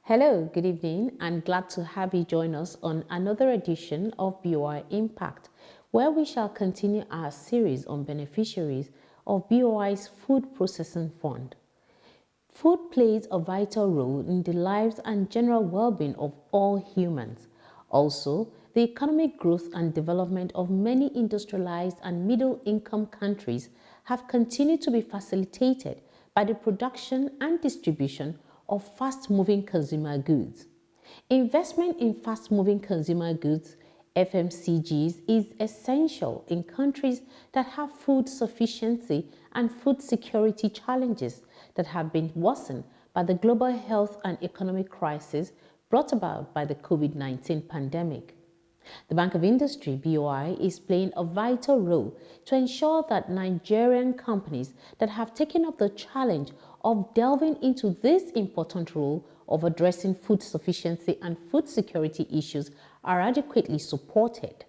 Hello, good evening, and glad to have you join us on another edition of BOI Impact, where we shall continue our series on beneficiaries of BOI's Food Processing Fund. Food plays a vital role in the lives and general well-being of all humans. Also, the economic growth and development of many industrialized and middle-income countries have continued to be facilitated by the production and distribution of fast-moving consumer goods. Investment in fast-moving consumer goods, FMCGs, is essential in countries that have food sufficiency and food security challenges that have been worsened by the global health and economic crisis brought about by the COVID-19 pandemic. The Bank of Industry, BOI, is playing a vital role to ensure that Nigerian companies that have taken up the challenge of delving into this important role of addressing food sufficiency and food security issues are adequately supported.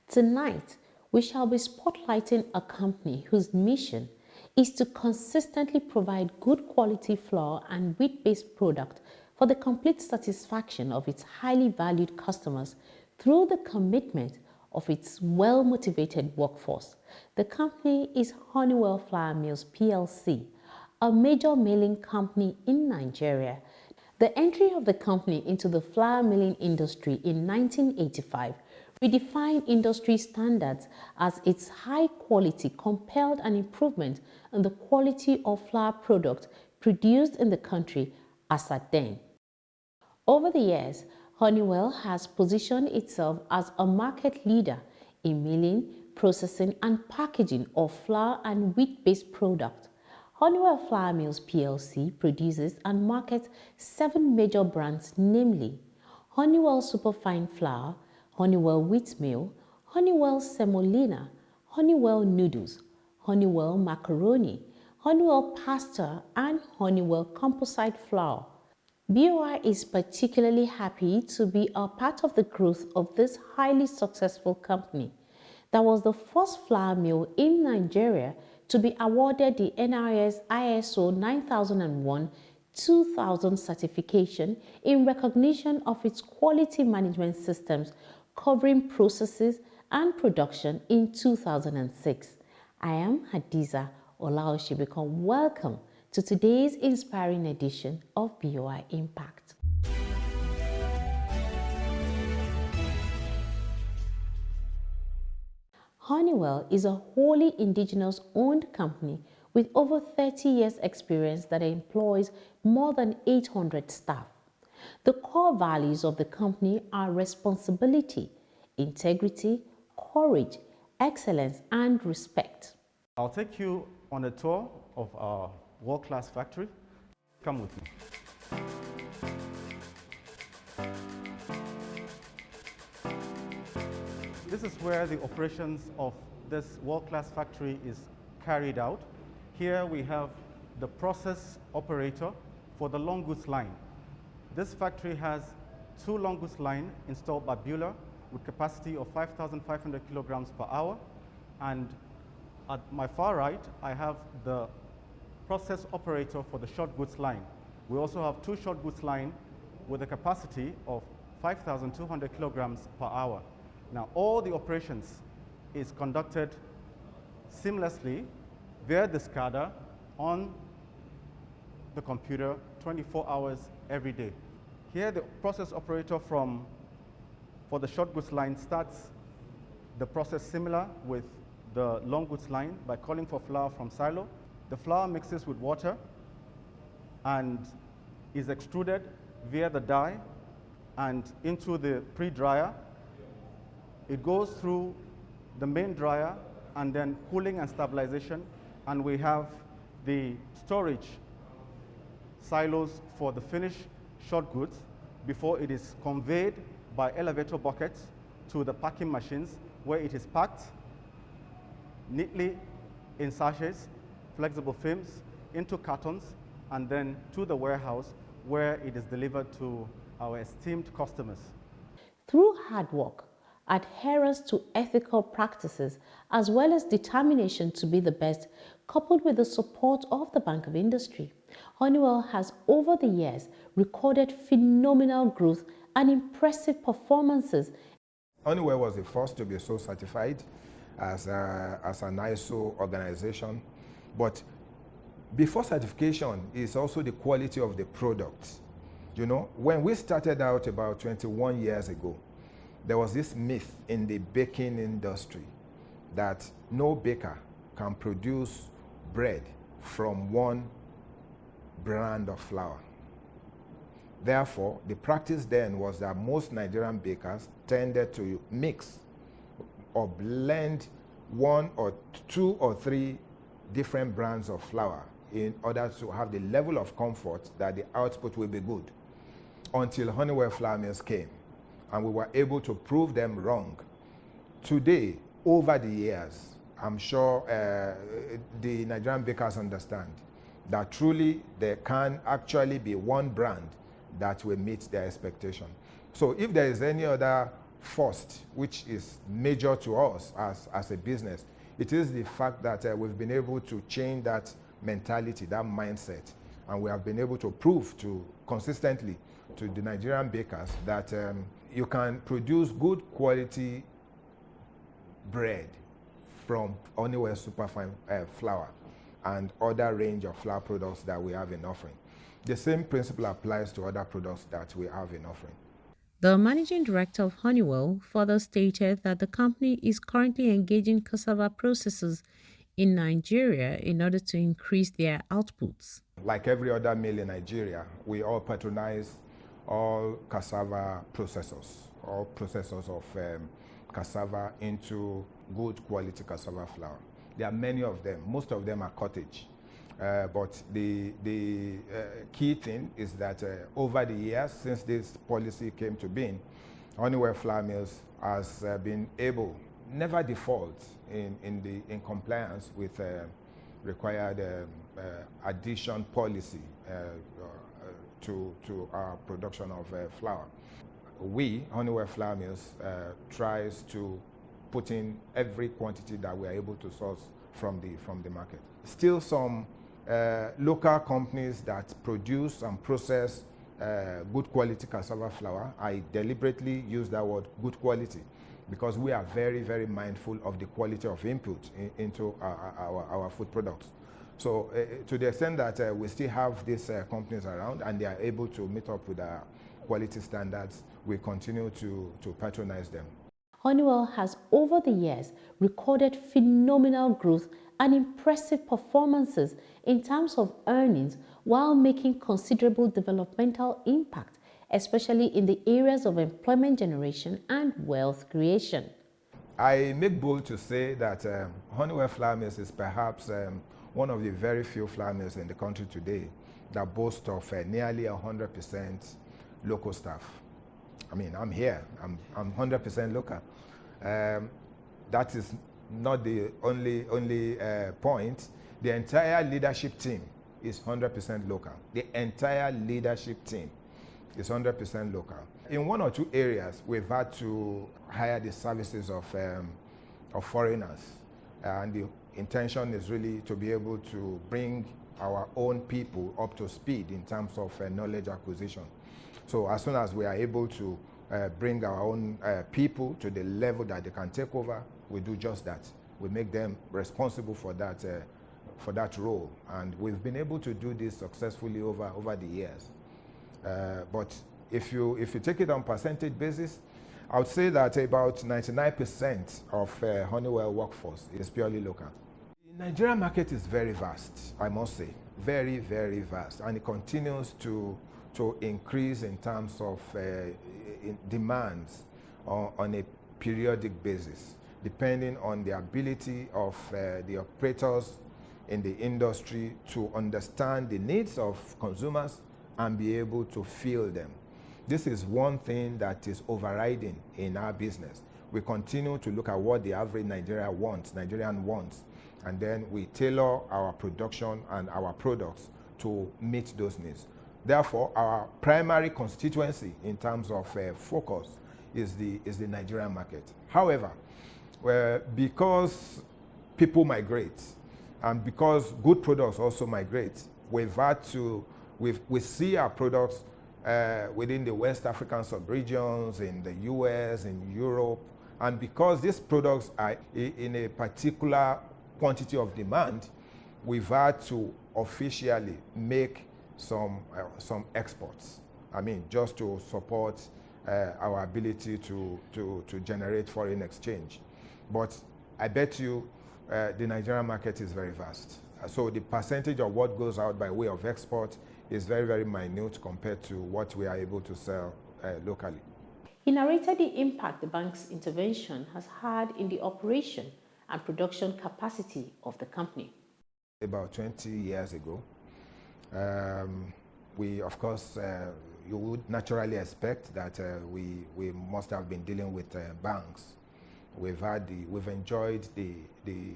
Tonight, we shall be spotlighting a company whose mission is to consistently provide good quality flour and wheat-based product for the complete satisfaction of its highly valued customers through the commitment of its well-motivated workforce. The company is Honeywell Flour Mills Plc, a major milling company in Nigeria. The entry of the company into the flour milling industry in 1985 redefined industry standards as its high quality compelled an improvement in the quality of flour products produced in the country as at then. Over the years, Honeywell has positioned itself as a market leader in milling, processing and packaging of flour and wheat-based products. Honeywell Flour Mills Plc produces and markets 7 major brands, namely Honeywell Superfine Flour, Honeywell Wheat Meal, Honeywell Semolina, Honeywell Noodles, Honeywell Macaroni, Honeywell Pasta and Honeywell Composite Flour. BOI is particularly happy to be a part of the growth of this highly successful company that was the first flour mill in Nigeria to be awarded the NIS ISO 9001-2000 certification in recognition of its quality management systems covering processes and production in 2006. I am Hadiza Olaoshibikon. Welcome to today's inspiring edition of BOI Impact. Honeywell is a wholly indigenous owned company with over 30 years experience that employs more than 800 staff. The core values of the company are responsibility, integrity, courage, excellence, and respect. I'll take you on a tour of our world-class factory. Come with me. This is where the operations of this world-class factory is carried out. Here we have the process operator for the long goods line. This factory has 2 long goods lines installed by Bueller with capacity of 5,500 kilograms per hour. And at my far right, I have the process operator for the short goods line. We also have 2 short goods lines with a capacity of 5,200 kilograms per hour. Now, all the operations is conducted seamlessly via the SCADA on the computer 24 hours every day. Here, the process operator for the short goods line starts the process similar with the long goods line by calling for flour from silo. The flour mixes with water and is extruded via the die and into the pre-dryer. It goes through the main dryer and then cooling and stabilization, and we have the storage silos for the finished short goods before it is conveyed by elevator buckets to the packing machines, where it is packed neatly in sachets, flexible films, into cartons, and then to the warehouse where it is delivered to our esteemed customers. Through hard work, adherence to ethical practices, as well as determination to be the best, coupled with the support of the Bank of Industry, Honeywell has over the years recorded phenomenal growth and impressive performances. Honeywell was the first to be so certified as an ISO organization, but before certification is also the quality of the product. You know, when we started out about 21 years ago, there was this myth in the baking industry that no baker can produce bread from one brand of flour. Therefore, the practice then was that most Nigerian bakers tended to mix or blend one or two or three different brands of flour in order to have the level of comfort that the output will be good, until Honeywell Flour Mills came and we were able to prove them wrong. Today, over the years, I'm sure the Nigerian bakers understand that truly there can actually be one brand that will meet their expectation. So if there is any other first, which is major to us as a business, it is the fact that we've been able to change that mentality, that mindset, and we have been able to prove consistently to the Nigerian bakers that you can produce good quality bread from Honeywell Superfine flour and other range of flour products that we have in offering. The same principle applies to other products that we have in offering. The managing director of Honeywell further stated that the company is currently engaging cassava processors in Nigeria in order to increase their outputs. Like every other mill in Nigeria, we all patronize all cassava processors, all processors of cassava into good quality cassava flour. There are many of them. Most of them are cottage. But the key thing is that over the years, since this policy came to being, Honeywell Flour Mills has been able, never default in compliance with required addition policy to our production of flour. We, Honeywell Flour Mills, tries to put in every quantity that we are able to source from the market. Still some local companies that produce and process good quality cassava flour. I deliberately use that word, good quality, because we are very, very mindful of the quality of input into our food products. So to the extent that we still have these companies around and they are able to meet up with our quality standards, we continue to patronize them. Honeywell has over the years recorded phenomenal growth and impressive performances in terms of earnings while making considerable developmental impact, especially in the areas of employment generation and wealth creation. I make bold to say that Honeywell Flour Mills is perhaps one of the very few flour mills in the country today that boast of nearly 100% local staff. I mean, I'm here, I'm 100% local. That is not the only point. The entire leadership team is 100% local. The entire leadership team is 100% local. In one or two areas, we've had to hire the services of foreigners, and the intention is really to be able to bring our own people up to speed in terms of knowledge acquisition. So as soon as we are able to bring our own people to the level that they can take over, we do just that. We make them responsible for that role, and we've been able to do this successfully over the years. But if you take it on percentage basis, I would say that about 99% of Honeywell workforce is purely local. The Nigerian market is very vast, I must say, very, very vast, and it continues to increase in terms of demands on a periodic basis, depending on the ability of the operators in the industry to understand the needs of consumers and be able to fill them. This is one thing that is overriding in our business. We continue to look at what the average Nigerian wants, and then we tailor our production and our products to meet those needs. Therefore, our primary constituency in terms of focus is the Nigerian market. However, because people migrate and because good products also migrate, we've had to, we see our products within the West African sub-regions, in the US, in Europe, and because these products are in a particular quantity of demand, we've had to officially make some exports. I mean, just to support our ability to generate foreign exchange. But I bet you the Nigerian market is very vast. So the percentage of what goes out by way of export is very, very minute compared to what we are able to sell locally. He narrated the impact the bank's intervention has had in the operation and production capacity of the company. About 20 years ago, we, of course, you would naturally expect that we must have been dealing with banks. We've enjoyed the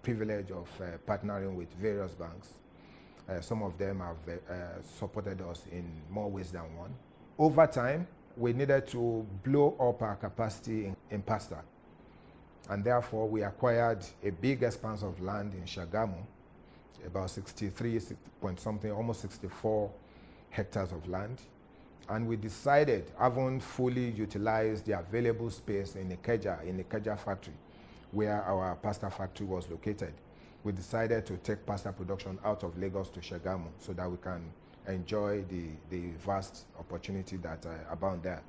privilege of partnering with various banks. Some of them have supported us in more ways than one. Over time, we needed to blow up our capacity in pasta. And therefore, we acquired a big expanse of land in Sagamu, about 63 point something, almost 64 hectares of land. And we decided, having fully utilized the available space in Ikeja factory, where our pasta factory was located, we decided to take pasta production out of Lagos to Sagamu so that we can enjoy the vast opportunity that abound there.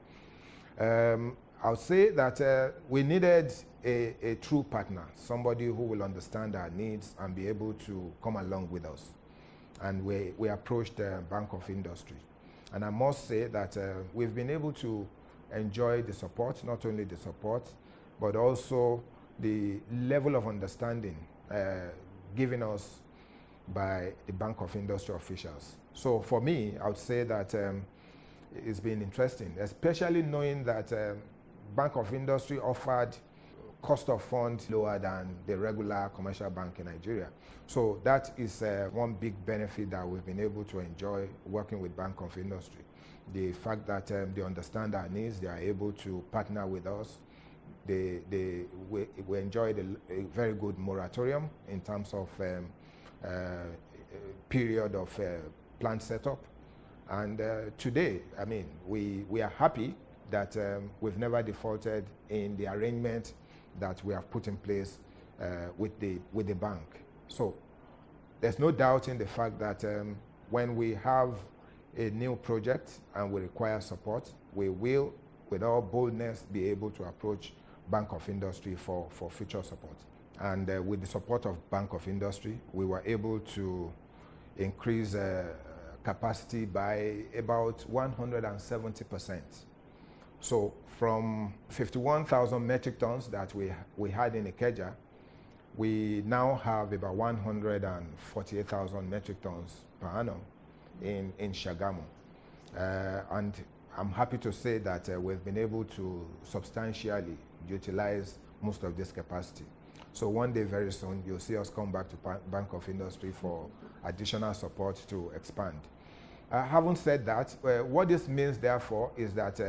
I'll say that we needed a true partner, somebody who will understand our needs and be able to come along with us. And we approached Bank of Industry. And I must say that we've been able to enjoy the support, not only the support, but also the level of understanding given us by the Bank of Industry officials. So for me, I would say that it's been interesting, especially knowing that Bank of Industry offered cost of funds lower than the regular commercial bank in Nigeria. So that is one big benefit that we've been able to enjoy working with Bank of Industry. The fact that they understand our needs, they are able to partner with us. We enjoyed a very good moratorium in terms of period of plant setup. And today, I mean, we are happy that we've never defaulted in the arrangement that we have put in place with the bank. So there's no doubt in the fact that when we have a new project and we require support, we will, with all boldness, be able to approach Bank of Industry for future support. And with the support of Bank of Industry, we were able to increase capacity by about 170%. So from 51,000 metric tons that we had in Ikeja, we now have about 148,000 metric tons per annum in Sagamu. And I'm happy to say that we've been able to substantially utilize most of this capacity. So one day very soon, you'll see us come back to Bank of Industry for additional support to expand. Having said that, what this means therefore is that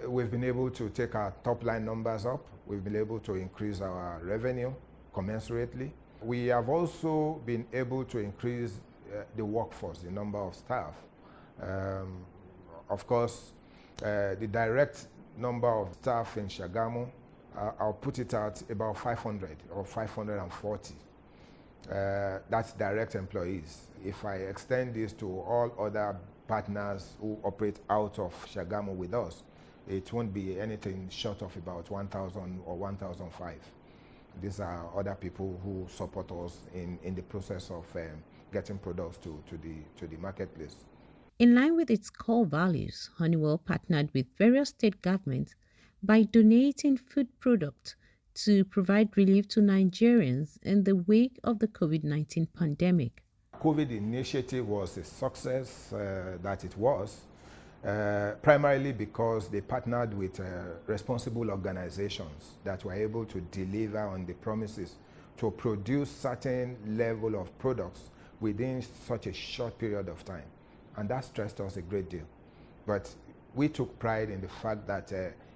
we've been able to take our top line numbers up. We've been able to increase our revenue commensurately. We have also been able to increase the workforce, the number of staff. Of course, the direct number of staff in Sagamu, I'll put it at about 500 or 540. That's direct employees. If I extend this to all other partners who operate out of Sagamu with us, it won't be anything short of about 1,000 or 1,005. These are other people who support us in the process of getting products to the marketplace. In line with its core values, Honeywell partnered with various state governments by donating food products to provide relief to Nigerians in the wake of the COVID-19 pandemic. COVID initiative was a success that it was, primarily because they partnered with responsible organizations that were able to deliver on the promises to produce certain level of products within such a short period of time. And that stressed us a great deal. But we took pride in the fact that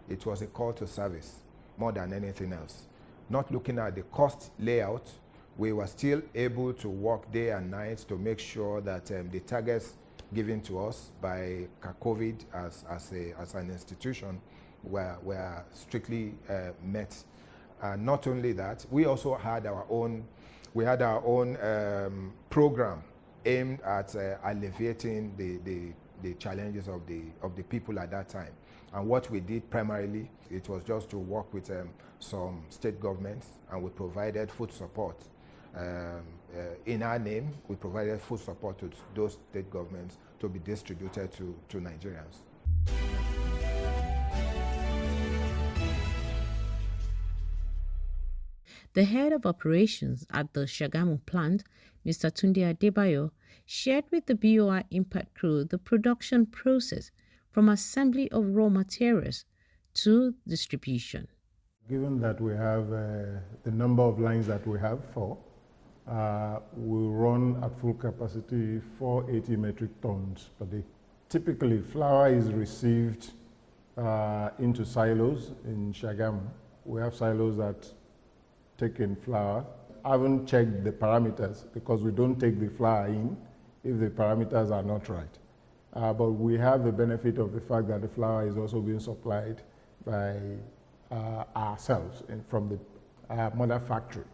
it was a call to service more than anything else. Not looking at the cost layout, we were still able to work day and night to make sure that the targets given to us by COVID as an institution were strictly met. And not only that, we also had our own program aimed at alleviating the challenges of the people at that time. And what we did primarily, it was just to work with some state governments, and we provided food support. In our name, we provided food support to those state governments to be distributed to Nigerians. The head of operations at the Sagamu plant, Mr. Tunde Adebayo, shared with the BOI Impact crew the production process from assembly of raw materials to distribution. Given that we have the number of lines that we have we run at full capacity 480 metric tons per day. Typically, flour is received into silos in Sagamu. We have silos that take in flour. I haven't checked the parameters because we don't take the flour in if the parameters are not right. But we have the benefit of the fact that the flour is also being supplied by ourselves from the mother factory.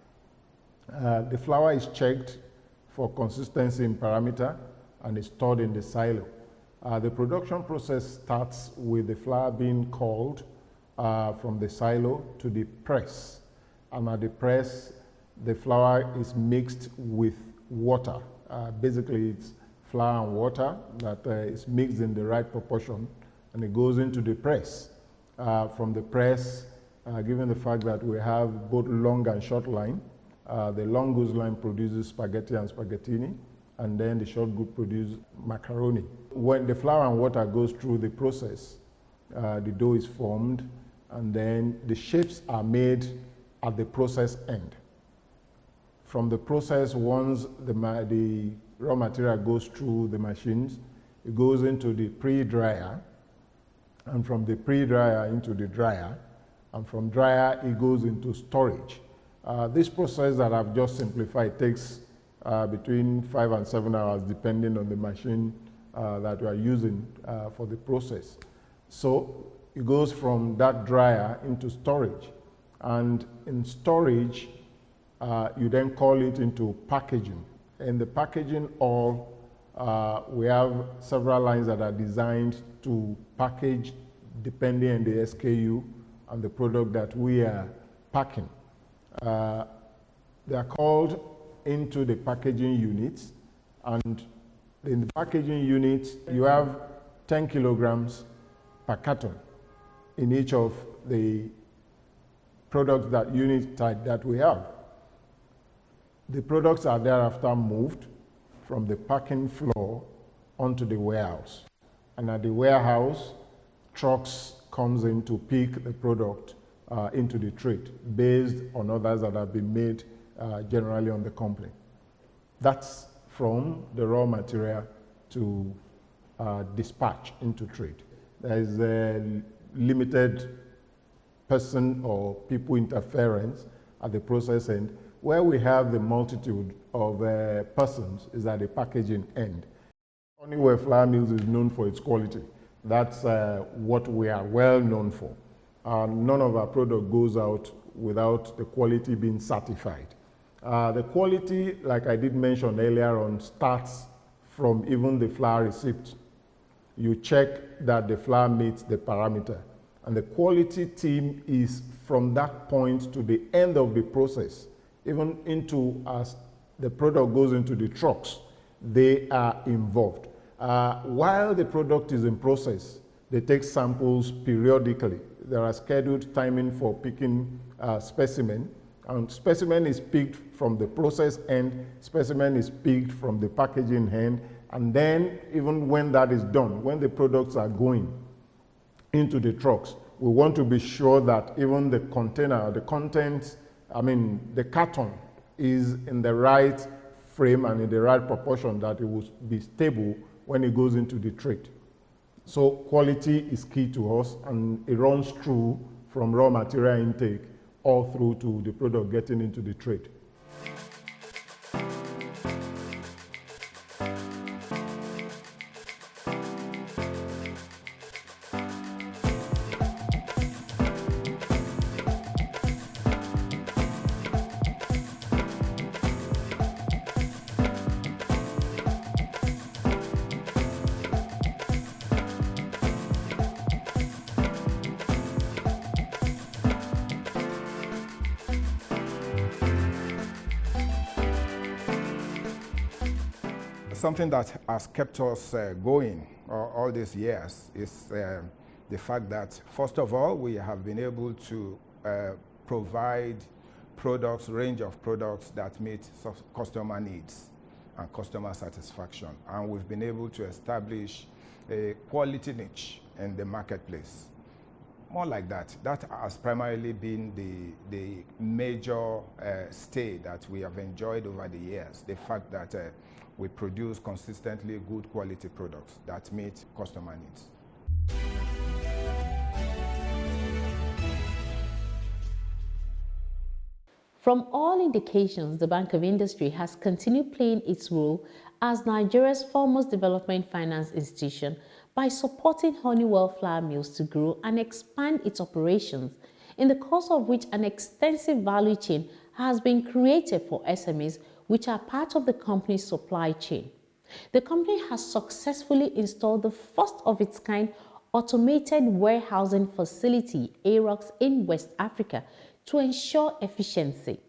The flour is checked for consistency in parameter and is stored in the silo. The production process starts with the flour being called from the silo to the press. And at the press, the flour is mixed with water. Basically, it's flour and water that is mixed in the right proportion, and it goes into the press. From the press, given the fact that we have both long and short line, the long goods line produces spaghetti and spaghettini, and then the short goods produce macaroni. When the flour and water goes through the process, the dough is formed, and then the shapes are made at the process end. From the process, once the raw material goes through the machines, it goes into the pre-dryer, and from the pre-dryer into the dryer, and from dryer it goes into storage. This process that I've just simplified takes between 5 and 7 hours depending on the machine that we are using for the process. So it goes from that dryer into storage, and in storage you then call it into packaging. In the packaging hall, we have several lines that are designed to package depending on the SKU and the product that we are packing. They are called into the packaging units, and in the packaging units, you have 10 kilograms per carton in each of the products that unit type that we have. The products are thereafter moved from the packing floor onto the warehouse. And at the warehouse, trucks comes in to pick the product into the trade based on others that have been made generally on the company. That's from the raw material to dispatch into trade. There is a limited person or people interference at the process end. Where we have the multitude of persons is at the packaging end. Honeywell Flour Mills is known for its quality. That's what we are well known for. None of our product goes out without the quality being certified. The quality, like I did mention earlier on, starts from even the flour receipt. You check that the flour meets the parameter. And the quality team is from that point to the end of the process, even into as the product goes into the trucks, they are involved. While the product is in process, they take samples periodically. There are scheduled timing for picking specimen, and specimen is picked from the process end, specimen is picked from the packaging end, and then even when that is done, when the products are going into the trucks, we want to be sure that even the container, the contents, the carton is in the right frame and in the right proportion that it will be stable when it goes into the trade. So quality is key to us, and it runs through from raw material intake all through to the product getting into the trade. Something that has kept us going all these years is the fact that, first of all, we have been able to provide range of products that meet customer needs and customer satisfaction. And we've been able to establish a quality niche in the marketplace. More like that. That has primarily been the major stay that we have enjoyed over the years. The fact that we produce consistently good quality products that meet customer needs. From all indications, the Bank of Industry has continued playing its role as Nigeria's foremost development finance institution by supporting Honeywell Flour Mills to grow and expand its operations, in the course of which an extensive value chain has been created for SMEs, which are part of the company's supply chain. The company has successfully installed the first of its kind automated warehousing facility, AROX, in West Africa to ensure efficiency.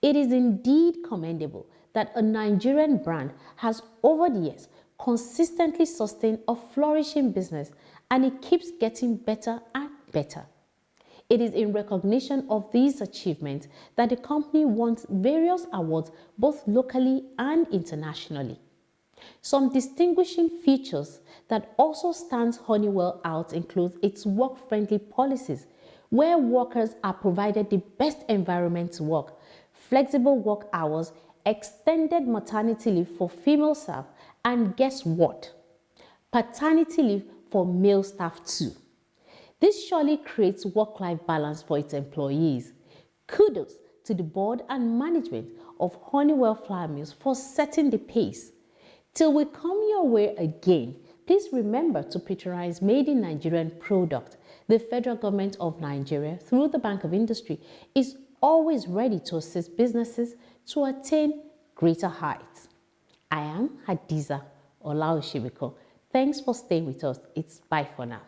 It is indeed commendable that a Nigerian brand has over the years consistently sustained a flourishing business, and it keeps getting better and better. It is in recognition of these achievements that the company won various awards both locally and internationally. Some distinguishing features that also stands Honeywell out include its work-friendly policies, where workers are provided the best environment to work, flexible work hours, extended maternity leave for female staff, and guess what? Paternity leave for male staff too. This surely creates work-life balance for its employees. Kudos to the board and management of Honeywell Flour Mills for setting the pace. Till we come your way again, please remember to patronize Made in Nigerian product. The federal government of Nigeria, through the Bank of Industry, is always ready to assist businesses to attain greater heights. I am Hadiza Olaoshibiko. Thanks for staying with us. It's bye for now.